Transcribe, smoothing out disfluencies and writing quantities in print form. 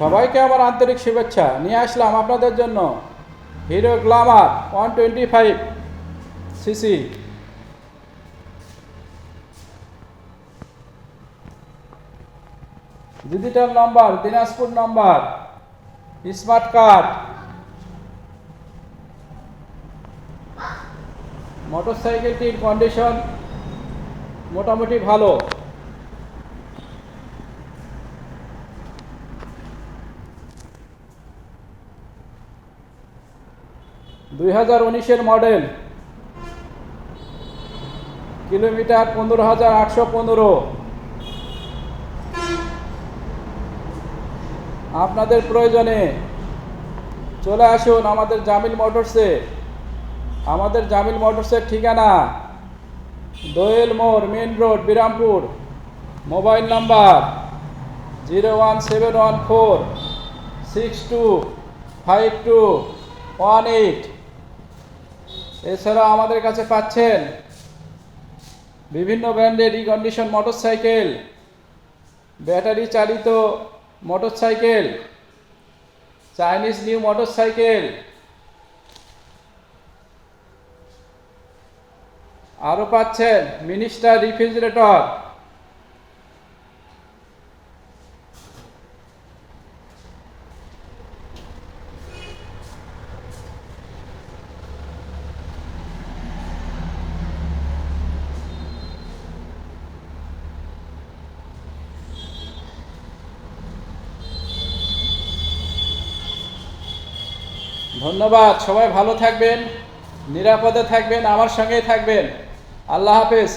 সবাইকে আমার আন্তরিক শুভেচ্ছা নিয়ে আসলাম আপনাদের জন্য Hero glamour 125 CC. Digital number, Dinajpur number, smart card. মোটরসাইকেলটির কন্ডিশন মোটামুটি ভালো। (2019) মডেল, কিলোমিটার 15,815। আপনাদের প্রয়োজনে চলে আসুন আমাদের জামিল মোটরসে। আমাদের জামিল মোটরসের ঠিকানা দোয়েল মোড়, main road, Birampur. Mobile number 01714625218। এছাড়া আমাদের কাছে পাচ্ছেন বিভিন্ন ব্র্যান্ডের রিকন্ডিশন মোটরসাইকেল, ব্যাটারি চালিত মোটরসাইকেল, চাইনিজ নিউ মোটরসাইকেল, আরও পাচ্ছেন মিনিস্টার রেফ্রিজারেটর। ধন্যবাদ। সবাই ভালো থাকবেন, নিরাপদে থাকবেন, আমার সঙ্গেই থাকবেন। আল্লাহ হাফেজ।